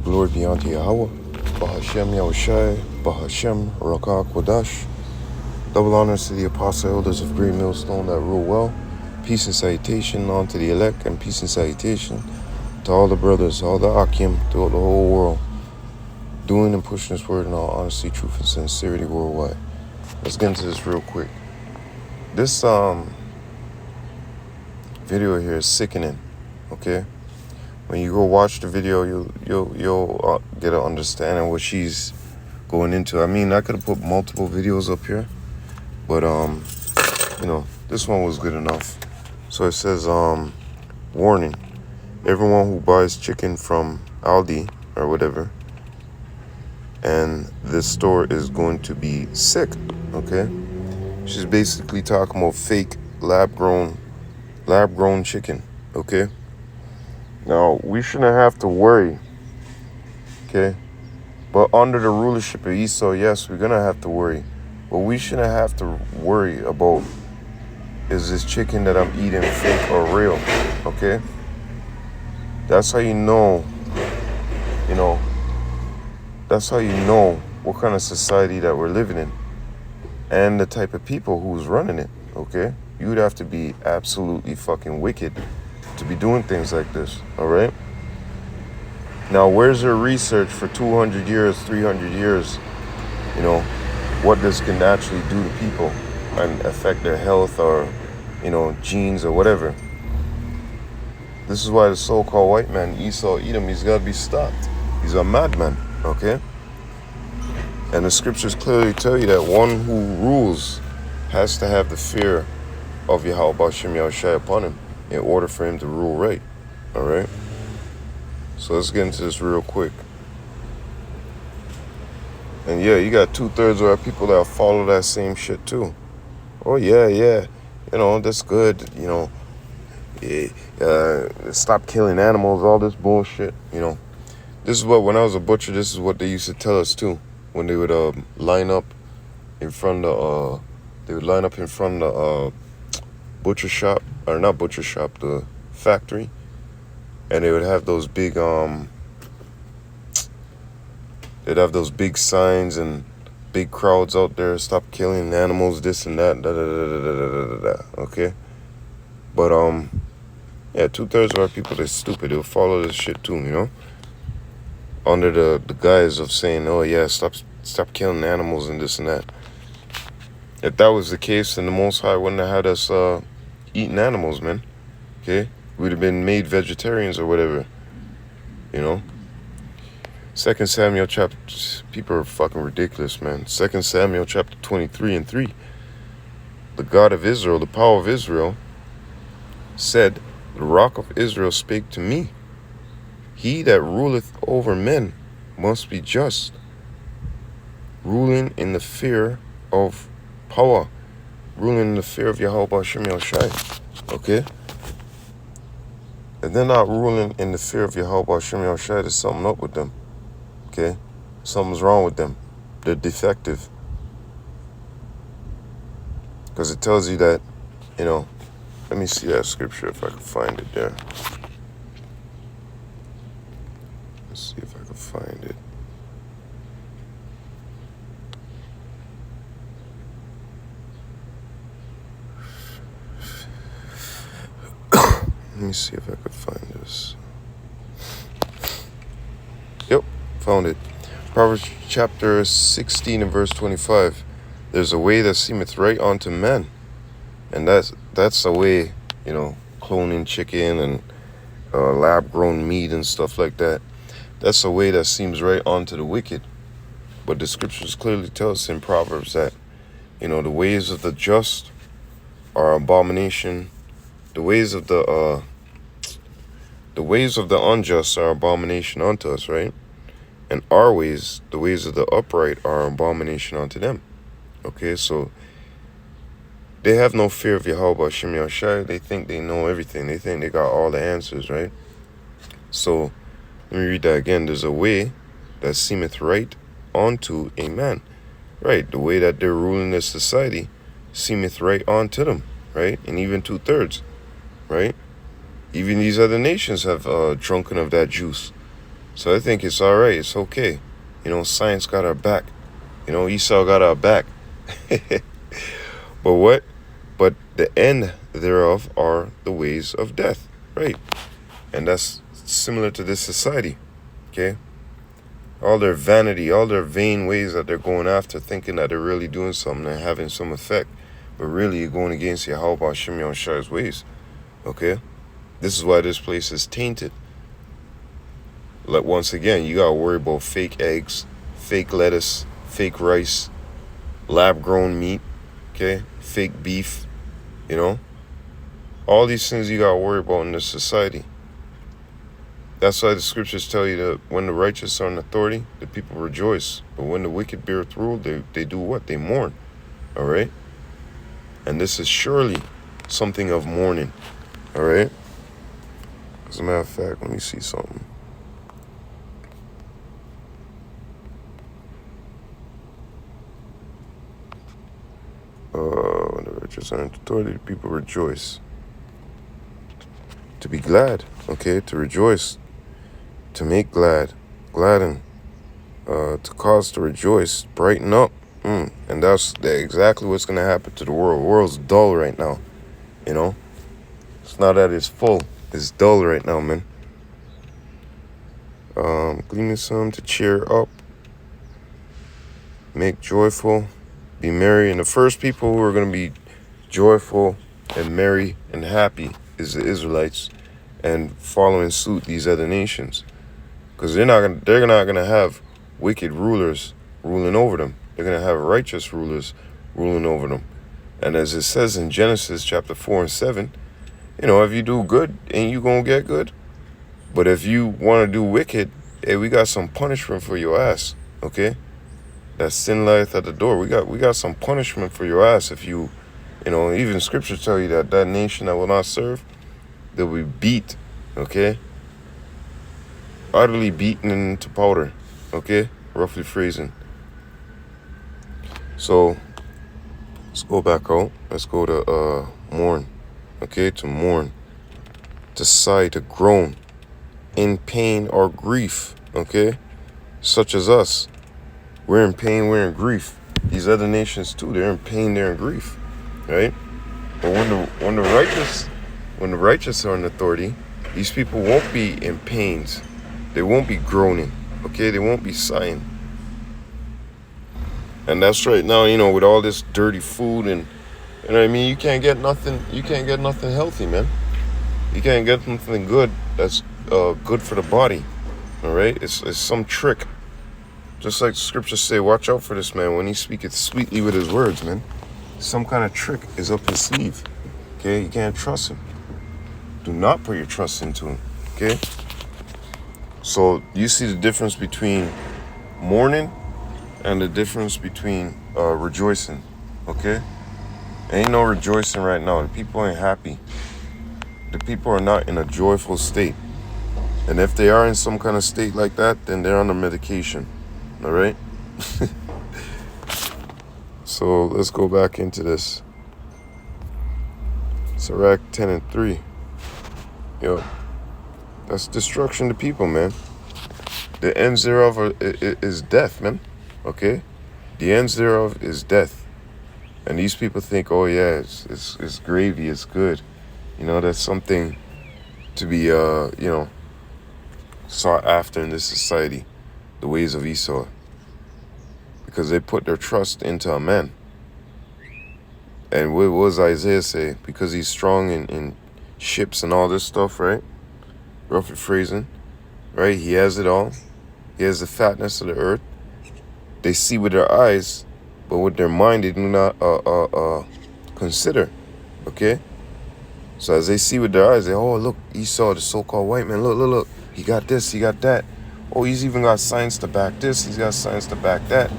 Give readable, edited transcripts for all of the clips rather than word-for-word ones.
Glory be unto Yahweh, Bahashem Yahushai, Bahashem Rakah Kodash. Double honors to the apostle elders of Great Millstone that rule well. Peace and salutation unto the elect, and peace and salutation to all the brothers, all the Akim throughout the whole world, doing and pushing this word in all honesty, truth, and sincerity worldwide. Let's get into this real quick. This video here is sickening, okay? When you go watch the video, you'll get an understanding what she's going into. I mean, I could have put multiple videos up here, but this one was good enough. So it says, warning, everyone who buys chicken from Aldi or whatever, and this store is going to be sick, okay? She's basically talking about fake lab-grown chicken, okay? Now, we shouldn't have to worry, okay? But under the rulership of Esau, yes, we're going to have to worry. But we shouldn't have to worry about, is this chicken that I'm eating fake or real, okay? That's how you know, that's how you know what kind of society that we're living in and the type of people who's running it, okay? You would have to be absolutely fucking wicked to be doing things like this, all right? Now, where's your research for 200 years, 300 years, what this can actually do to people and affect their health or, genes or whatever? This is why the so-called white man, Esau, Edom, he's got to be stopped. He's a madman, okay? And the scriptures clearly tell you that one who rules has to have the fear of Yahweh Bashem Yahushai upon him in order for him to rule right, all right? So let's get into this real quick. And yeah, you got 2/3 of our people that follow that same shit too. Oh yeah, that's good, stop killing animals, all this bullshit, This is what, when I was a butcher, this is what they used to tell us too. When they would line up in front of the butcher shop, or not butcher shop, the factory, and they would have those big they'd have those big signs and big crowds out there, stop killing animals, this and that, okay? But 2/3 of our people, they're stupid. They'll follow this shit too, under the guise of saying, oh yeah, stop killing animals and this and that. If that was the case, then the Most High wouldn't have had us eating animals, man. Okay? We'd have been made vegetarians or whatever. 2 Samuel chapter... People are fucking ridiculous, man. 2 Samuel chapter 23:3. The God of Israel, the power of Israel, said, the rock of Israel spake to me. He that ruleth over men must be just, ruling in the fear of power, ruling in the fear of Yahweh Bashem Yahushai, okay? If they're not ruling in the fear of Yahweh Bashem Yahushai, there's something up with them, okay? Something's wrong with them. They're defective. Because it tells you that, let me see that scripture if I can find it there. Let's see if I can find it. Let me see if I could find this. Yep, found it. Proverbs chapter 16 and verse 25. There's a way that seemeth right unto men. And that's a way, cloning chicken and lab-grown meat and stuff like that. That's a way that seems right unto the wicked. But the scriptures clearly tell us in Proverbs that, the ways of the just are abomination. The ways of the unjust are abomination unto us, right? And our ways, the ways of the upright, are abomination unto them. Okay, so they have no fear of Yahweh Bashem Yahushai. They think they know everything. They think they got all the answers, right? So let me read that again. There's a way that seemeth right unto a man. Right, the way that they're ruling this society seemeth right unto them, right? And even 2/3, right? Even these other nations have drunken of that juice. So I think it's all right. It's okay. Science got our back. Esau got our back. But what? But the end thereof are the ways of death, right? And that's similar to this society, okay? All their vanity, all their vain ways that they're going after, thinking that they're really doing something and having some effect, but really you're going against Yahweh Shimon Shai's ways, okay? This is why this place is tainted. Like, once again, you gotta worry about fake eggs, fake lettuce, fake rice, lab-grown meat, okay? Fake beef, all these things you gotta worry about in this society. That's why the scriptures tell you that when the righteous are in authority, the people rejoice. But when the wicked beareth rule, they do what? They mourn. All right? And this is surely something of mourning. All right? As a matter of fact, let me see something. When the righteous are in authority, the people rejoice. To be glad, okay? To rejoice. To make glad, gladden, to cause to rejoice, brighten up. And that's exactly what's going to happen to the world. The world's dull right now, It's not that it's full. It's dull right now, man. Gleaming some to cheer up, make joyful, be merry. And the first people who are going to be joyful and merry and happy is the Israelites, and following suit these other nations. Because they're not gonna have wicked rulers ruling over them. They're gonna have righteous rulers ruling over them. And as it says in Genesis chapter 4 and 7, if you do good, ain't you gonna get good? But if you want to do wicked, hey, we got some punishment for your ass. Okay? That sin lieth at the door. We got some punishment for your ass if you, even scriptures tell you that nation that will not serve, they'll be beat. Okay? Utterly beaten into powder, okay? Roughly phrasing. So, let's go back out. Let's go to mourn, okay? To mourn, to sigh, to groan, in pain or grief, okay? Such as us. We're in pain, we're in grief. These other nations too, they're in pain, they're in grief, right? But when the righteous are in authority, these people won't be in pains. They won't be groaning, okay? They won't be sighing. And that's right now, with all this dirty food and, you can't get nothing healthy, man. You can't get nothing good that's good for the body, all right? It's some trick. Just like the scriptures say, watch out for this man when he speaketh sweetly with his words, man. Some kind of trick is up his sleeve, okay? You can't trust him. Do not put your trust into him, okay? So you see the difference between mourning and the difference between rejoicing, okay? Ain't no rejoicing right now. The people ain't happy. The people are not in a joyful state. And if they are in some kind of state like that, then they're on a medication, all right? So let's go back into this. Sirach 10 and 3. Yo. That's destruction to people, man. The ends thereof is death, man. Okay? The ends thereof is death. And these people think, oh yeah, it's gravy, it's good. That's something to be, sought after in this society. The ways of Esau. Because they put their trust into a man. And what does Isaiah say? Because he's strong in ships and all this stuff, right? Roughly phrasing, right? He has it all. He has the fatness of the earth. They see with their eyes, but with their mind they do not consider. Okay? So as they see with their eyes, they, oh, look, Esau, the so-called white man, look. He got this, he got that. Oh, he's even got signs to back this, he's got signs to back that.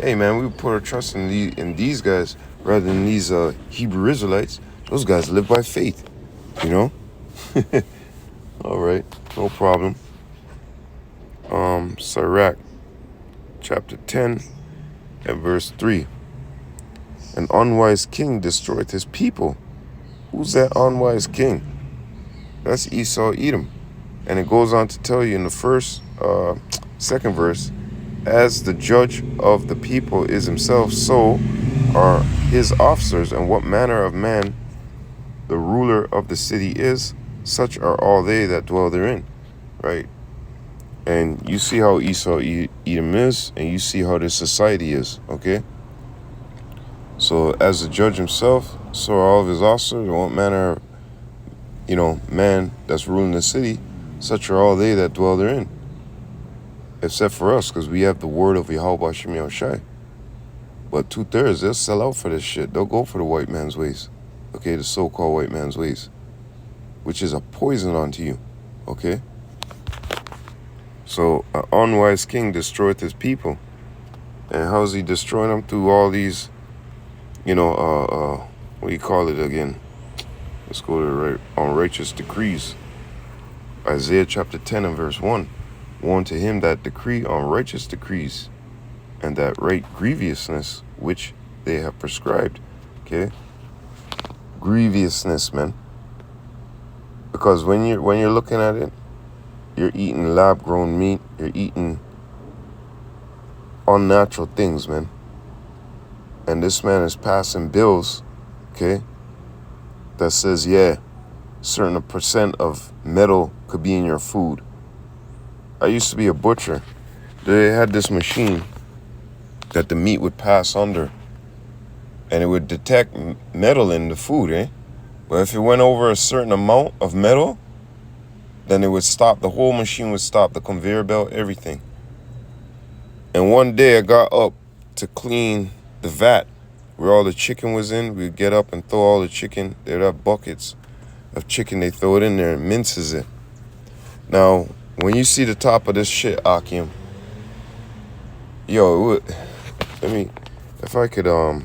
Hey, man, we put our trust in these guys rather than these Hebrew Israelites. Those guys live by faith, All right, no problem. Sirach, chapter 10 and verse 3. An unwise king destroyed his people. Who's that unwise king? That's Esau, Edom. And it goes on to tell you in the second verse, as the judge of the people is himself, so are his officers, and what manner of man the ruler of the city is, such are all they that dwell therein. Right? And you see how Esau Edom is, and you see how this society is, okay? So as the judge himself, so are all of his officers, and what manner of, man that's ruling the city, such are all they that dwell therein. Except for us, because we have the word of Yahweh Shem Yahushai. But 2/3, they'll sell out for this shit. They'll go for the white man's ways. Okay, the so-called white man's ways. Which is a poison unto you. Okay? So, an unwise king destroyeth his people. And how's he destroying them? Through all these, what do you call it again? Let's go to unrighteous decrees. Isaiah chapter 10 and verse 1. Woe unto him that decree unrighteous decrees, and that right grievousness which they have prescribed. Okay? Grievousness, man. Because when you're looking at it, you're eating lab-grown meat. You're eating unnatural things, man. And this man is passing bills, okay, that says, yeah, certain percent of metal could be in your food. I used to be a butcher. They had this machine that the meat would pass under, and it would detect metal in the food, eh? But if it went over a certain amount of metal, then it would stop. The whole machine would stop, the conveyor belt, everything. And one day I got up to clean the vat where all the chicken was in. We'd get up and throw all the chicken. They'd have buckets of chicken. They throw it in there and minces it. Now, when you see the top of this shit, Akim, yo, if I could, okay,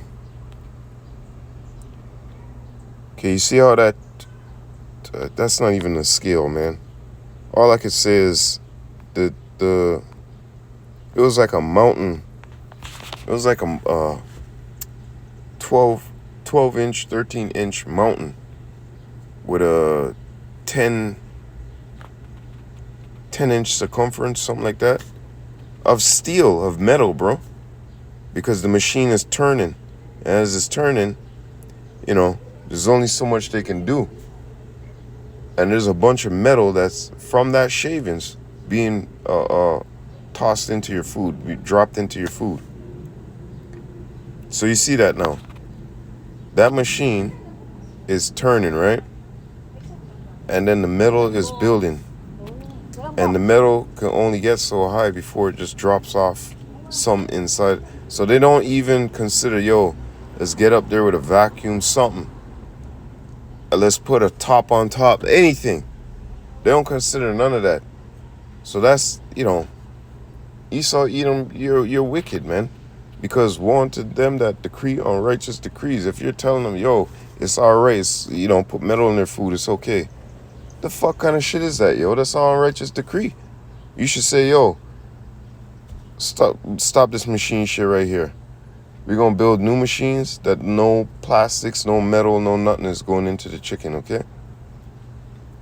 you see how that's not even a scale, man. All I could say is it was like a mountain. It was like a 12-inch, 13-inch mountain with a 10-inch circumference, something like that, of steel, of metal, bro. Because the machine is turning. And as it's turning, there's only so much they can do. And there's a bunch of metal that's from that shavings being tossed into your food, dropped into your food. So you see that now. That machine is turning, right? And then the metal is building. And the metal can only get so high before it just drops off some inside. So they don't even consider, let's get up there with a vacuum, something. Let's put a top on top, anything. They don't consider none of that. So that's, Esau, Edom, you're wicked, man. Because woe unto them that decree unrighteous decrees. If you're telling them, it's all right, put metal in their food, it's okay. The fuck kind of shit is that, That's an unrighteous decree. You should say, stop this machine shit right here. We're going to build new machines that no plastics, no metal, no nothing is going into the chicken, okay?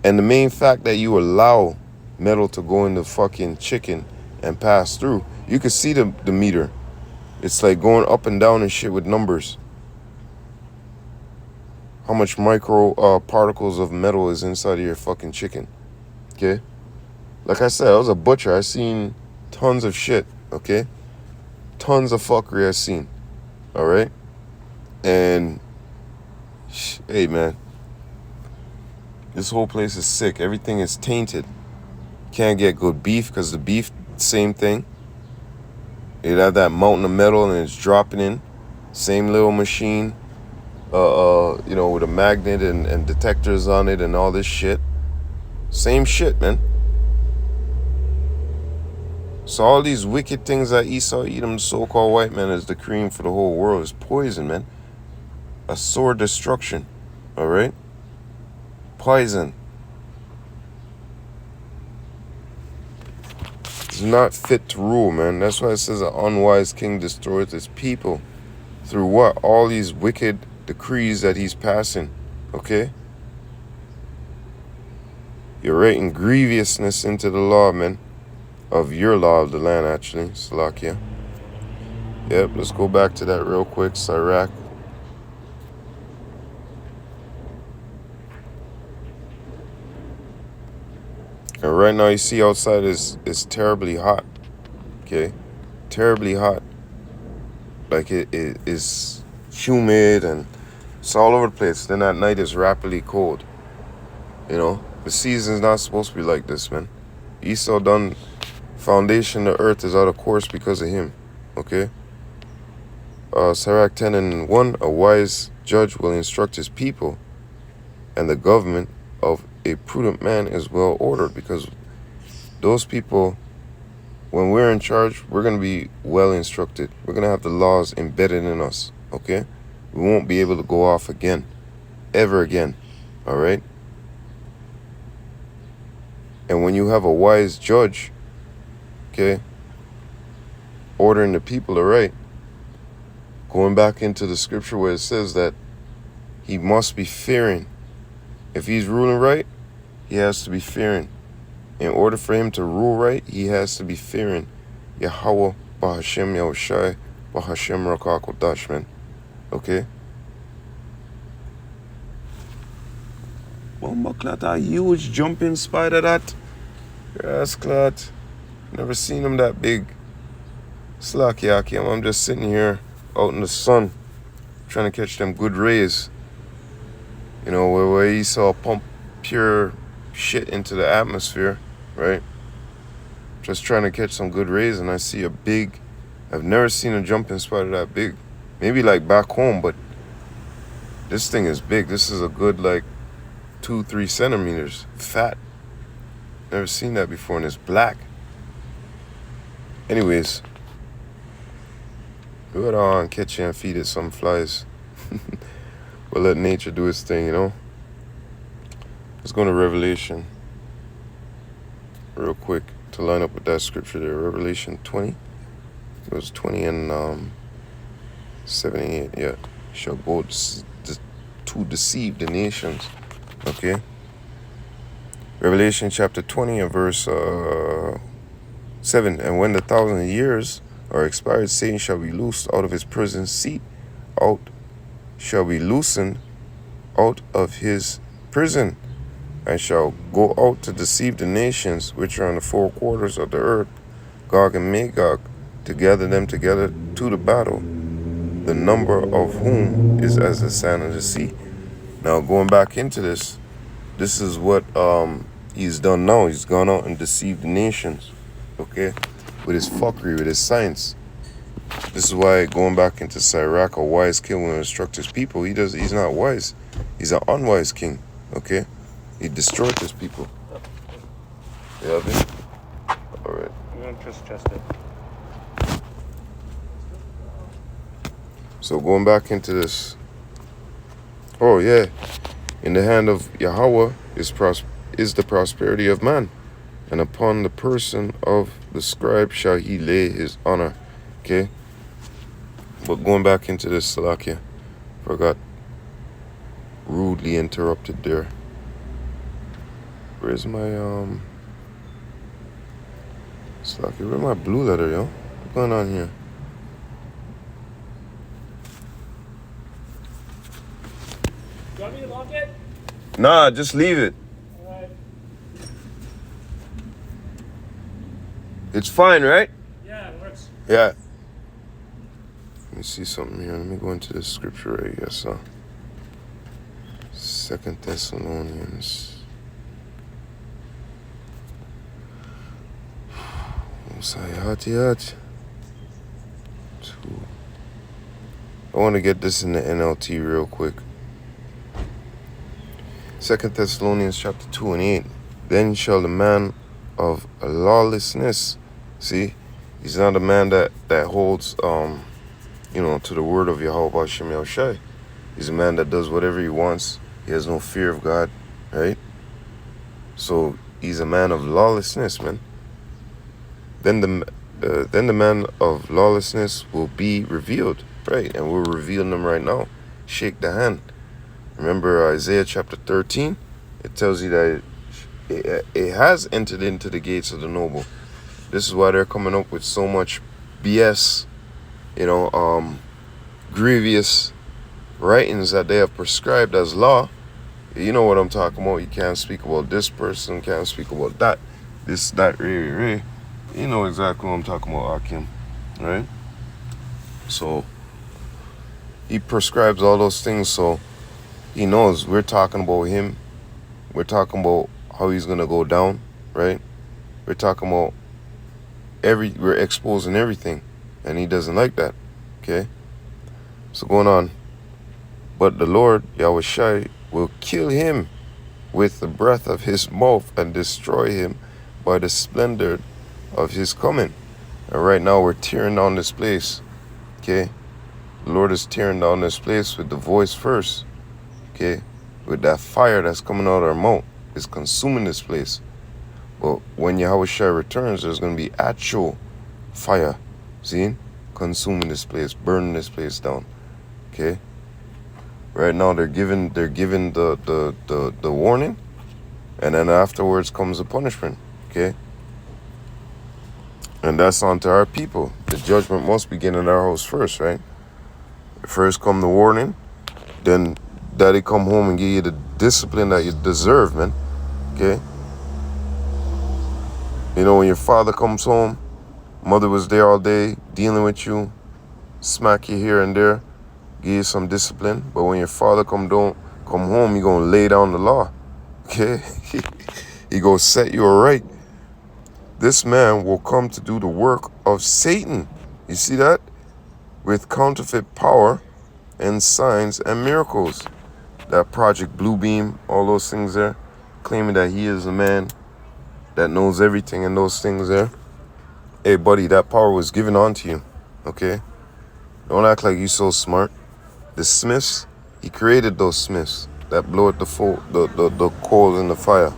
And the main fact that you allow metal to go in the fucking chicken and pass through, you can see the meter. It's like going up and down and shit with numbers. How much micro particles of metal is inside of your fucking chicken, okay? Like I said, I was a butcher. I seen tons of shit, okay? Tons of fuckery I seen. All right? And, hey, man. This whole place is sick. Everything is tainted. Can't get good beef because the beef, same thing. It have that mountain of metal and it's dropping in. Same little machine, with a magnet and detectors on it and all this shit. Same shit, man. So all these wicked things that Esau Edom, so-called white man, is decreeing for the whole world is poison, man. A sore destruction, all right? Poison. It's not fit to rule, man. That's why it says an unwise king destroys his people. Through what? All these wicked decrees that he's passing, okay? You're writing grievousness into the law, man. Of your law of the land, actually. Salakia. Yep, let's go back to that real quick. Sirach. And right now you see outside is terribly hot. Okay? Terribly hot. Like it is humid and it's all over the place. Then at night it's rapidly cold. You know? The season's not supposed to be like this, man. Esau done foundation of the earth is out of course because of him. Okay? Sirach 10:1, a wise judge will instruct his people, and the government of a prudent man is well ordered, because those people, when we're in charge, we're going to be well instructed. We're going to have the laws embedded in us, okay? We won't be able to go off again, ever again, all right? And when you have a wise judge, okay, ordering the people to right, going back into the scripture where it says that he must be fearing. If he's ruling right, he has to be fearing. In order for him to rule right, he has to be fearing Yahweh, Bahashem Yahushai, Bahashem Rakakodash, man. Okay? Bombaklat, a huge jumping spider, that. Yes, clat. Never seen him that big. Slakyaki, I'm just sitting here out in the sun, trying to catch them good rays. You know, where Esau pump pure shit into the atmosphere, right? Just trying to catch some good rays, and I see a big, I've never seen a jumping spider that big. Maybe like back home, but this thing is big. This is a good like 2-3 centimeters fat. Never seen that before, and it's black. Anyways, we gotta catch it and feed it some flies. We'll let nature do its thing, you know. Let's go to Revelation real quick to line up with that scripture there. Revelation 20. It was 20 and 78. Yeah. Shall go to deceive the nations. Okay. Revelation chapter 20 and verse 7. And when the 1,000 years are expired, Satan shall be loosed out of his prison seat, shall be loosened out of his prison, and shall go out to deceive the nations which are in the four quarters of the earth, Gog and Magog, to gather them together to the battle, the number of whom is as the sand of the sea. Now, going back into this is what he's done now. He's gone out and deceived the nations, okay, with his fuckery, with his science. This is why, going back into Sirach, a wise king will instruct his people. He's not wise. He's an unwise king, okay? He destroyed his people. Yeah, all right. I'm going to just test it. So going back into this. Oh, yeah. In the hand of Yahweh is the prosperity of man, and upon the person of the scribe shall he lay his honor. Okay? But going back into this, Salakia, forgot, rudely interrupted there. Where's my, Salakia, where's my blue letter, yo? What's going on here? You want me to lock it? Nah, just leave it. All right. It's fine, right? Yeah, it works. Yeah. Let me see something here. Let me go into the scripture right here. So, 2 Thessalonians. I want to get this in the NLT real quick. 2 Thessalonians chapter 2 and 8. Then shall the man of lawlessness, see, he's not a man that holds to the word of Yahweh Hashem Yahushai. He's a man that does whatever he wants. He has no fear of God, right? So he's a man of lawlessness, man. Then the man of lawlessness will be revealed, right? And we're revealing them right now. Shake the hand. Remember Isaiah chapter 13? It tells you that it has entered into the gates of the noble. This is why they're coming up with so much BS, grievous writings that they have prescribed as law. You know what I'm talking about. You can't speak about this person, can't speak about that, this, that, ray. You know exactly what I'm talking about, Akim, right? So he prescribes all those things, so he knows we're talking about him. We're talking about how he's gonna go down, right? We're talking about we're exposing everything, and he doesn't like that. Okay? So going on. But the Lord, Yahweh Shai, will kill him with the breath of his mouth and destroy him by the splendor of his coming. And right now we're tearing down this place. Okay? The Lord is tearing down this place with the voice first. Okay? With that fire that's coming out of our mouth. It's consuming this place. But when Yahweh Shai returns, there's going to be actual fire. See? Consuming this place, burning this place down. Okay? Right now they're giving the warning, and then afterwards comes the punishment. Okay? And that's onto our people. The judgment must begin in our house first, right? First come the warning, then daddy come home and give you the discipline that you deserve, man. Okay? You know, when your father comes home, mother was there all day dealing with you, smack you here and there, give you some discipline. But when your father come home, he gonna lay down the law. Okay? He gonna set you right. This man will come to do the work of Satan. You see that? With counterfeit power and signs and miracles. That Project Bluebeam, all those things there, claiming that he is a man that knows everything and those things there. Hey, buddy, that power was given onto you, okay? Don't act like you so smart. The Smiths, he created those Smiths that blow at the coal in the fire,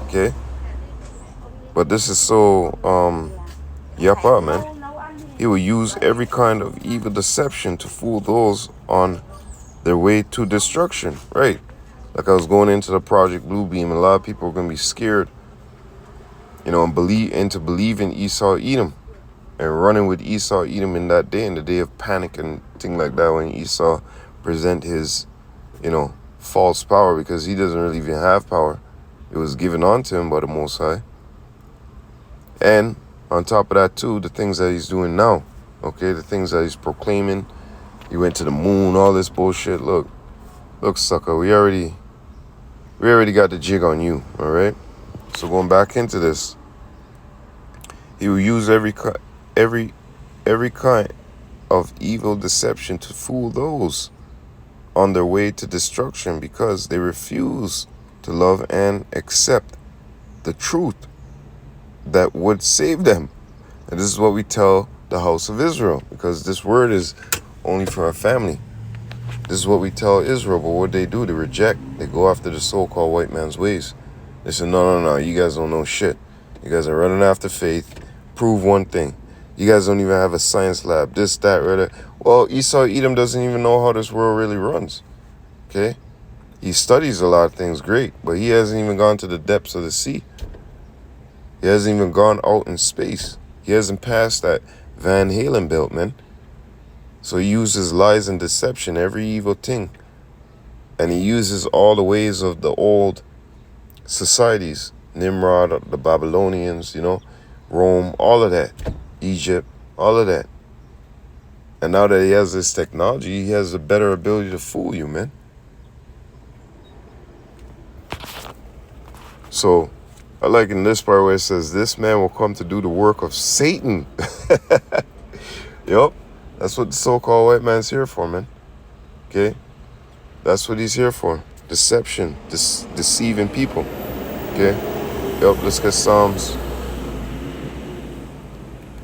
okay? But this is so, yappa, man. He will use every kind of evil deception to fool those on their way to destruction, right? Like I was going into the Project Bluebeam, a lot of people are going to be scared, and believe in Esau Edom and running with Esau Edom in that day, in the day of panic and things like that, when Esau present his, false power, because he doesn't really even have power. It was given unto him by the Most High. And on top of that too, the things that he's doing now, okay, the things that he's proclaiming. He went to the moon, all this bullshit. Look, sucker, we already got the jig on you, all right? So going back into this, he will use every kind of evil deception to fool those on their way to destruction, because they refuse to love and accept the truth that would save them. And this is what we tell the house of Israel, because this word is only for our family. This is what we tell Israel, but what they do, they reject. They go after the so-called white man's ways. They say, no, you guys don't know shit. You guys are running after faith. Prove one thing. You guys don't even have a science lab. This, that, right? Well, Esau Edom doesn't even know how this world really runs. Okay? He studies a lot of things, great, but he hasn't even gone to the depths of the sea. He hasn't even gone out in space. He hasn't passed that Van Halen belt, man. So he uses lies and deception, every evil thing. And he uses all the ways of the old societies. Nimrod, the Babylonians, Rome, all of that. Egypt, all of that. And now that he has this technology, he has a better ability to fool you, man. So I like in this part where it says, this man will come to do the work of Satan. Yup. That's what the so-called white man's here for, man. Okay? That's what he's here for. Deception. Deceiving people. Okay? Yup, let's get Psalms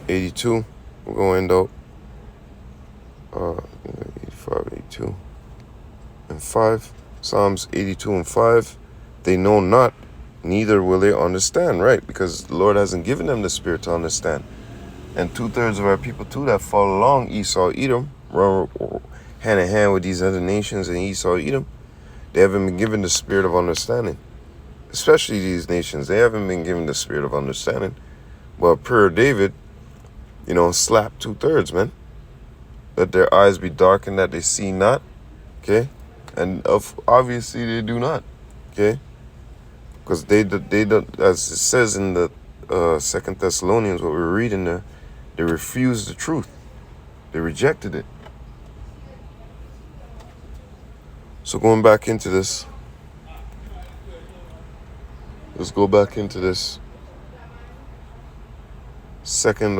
82. We're going to end up 85, 82, and 5. Psalms 82 and 5. They know not, neither will they understand, right? Because the Lord hasn't given them the spirit to understand. And 2/3 of our people too that follow along Esau Edom, run hand in hand with these other nations in Esau Edom, they haven't been given the spirit of understanding. especially these nations, they haven't been given the spirit of understanding. But per David, slap 2/3, man. Let their eyes be darkened that they see not. Okay? And obviously they do not. Okay? Because they don't, as it says in the 2 Thessalonians, what we're reading there, they refused the truth. They rejected it. So going back into this, let's go back into this second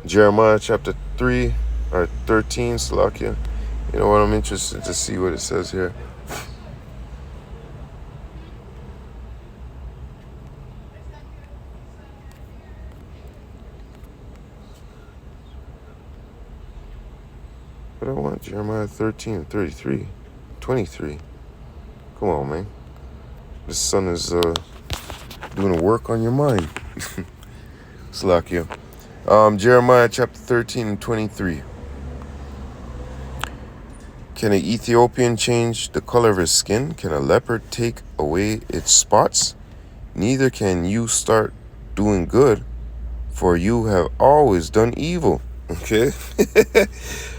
Jeremiah chapter 3 or 13, Salakia. You know what, I'm interested to see what it says here. But I want Jeremiah 13, 33, 23. Come on, man. The sun is doing work on your mind. Salakia. Jeremiah chapter 13 and 23. Can an Ethiopian change the color of his skin? Can a leopard take away its spots? Neither can you start doing good, for you have always done evil. Okay?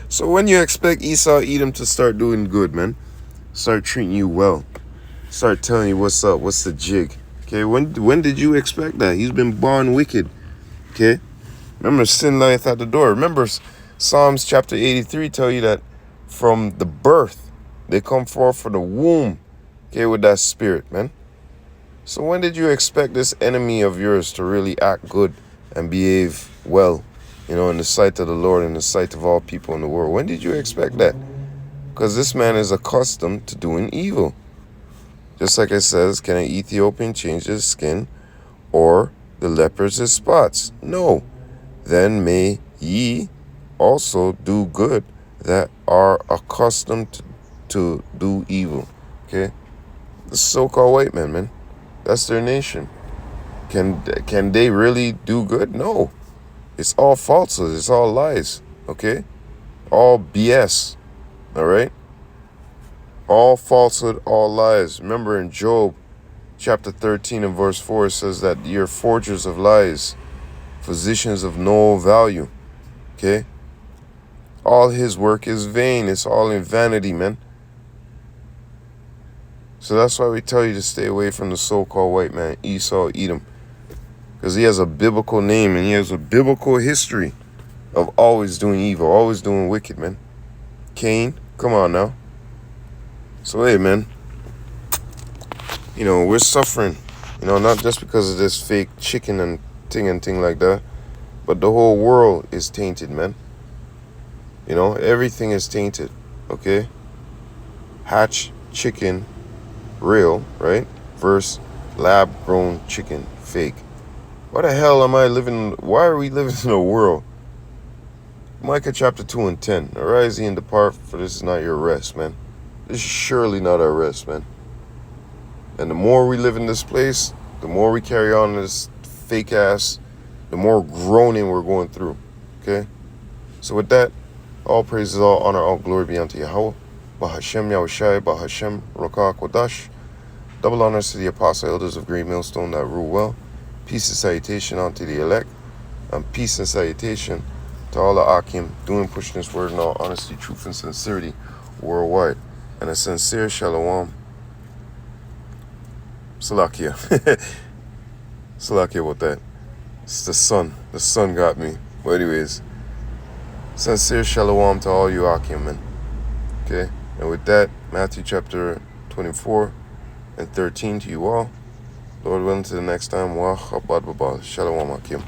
So when you expect Esau, Edom to start doing good, man, start treating you well, start telling you what's up, what's the jig. Okay, when did you expect that? He's been born wicked. Okay? Remember, sin lieth at the door. Remember, Psalms chapter 83 tell you that from the birth, they come forth from the womb, okay, with that spirit, man. So when did you expect this enemy of yours to really act good and behave well, in the sight of the Lord, in the sight of all people in the world? When did you expect that? Because this man is accustomed to doing evil. Just like it says, can an Ethiopian change his skin or the leopard's his spots? No. Then may ye also do good that are accustomed to do evil. Okay? The so-called white men, man. That's their nation. Can they really do good? No. It's all falsehood. It's all lies. Okay? All BS. All right? All falsehood, all lies. Remember in Job chapter 13 and verse 4, it says that you're forgers of lies, physicians of no value. Okay? All his work is vain. It's all in vanity, man. So that's why we tell you to stay away from the so-called white man, Esau, Edom. Because he has a biblical name and he has a biblical history of always doing evil, always doing wicked, man. Cain, come on now. So, hey, man, we're suffering, not just because of this fake chicken and thing like that, but the whole world is tainted, man. Everything is tainted, okay? Hatch chicken, real, right? Versus lab-grown chicken, fake. Why the hell why are we living in a world? Micah chapter 2 and 10. Arise ye and depart, for this is not your rest, man. This is surely not our rest, man. And the more we live in this place, the more we carry on this fake ass, the more groaning we're going through. Okay? So with that, all praises, all honor, all glory be unto Yahweh. Bahashem Yahushai, Bahashem Rokah Kodash. Double honors to the apostle elders of Great Millstone that rule well. Peace and salutation unto the elect. And peace and salutation to all the Akim doing, pushing this word in all honesty, truth, and sincerity worldwide. And a sincere shalom. Salakia. Salakia about that. It's the sun. The sun got me. But anyways, sincere shalom to all you Akim, man. Okay? And with that, Matthew chapter 24 and 13 to you all. Lord willing, to the next time. Wa chabad babal. Shalom Akim.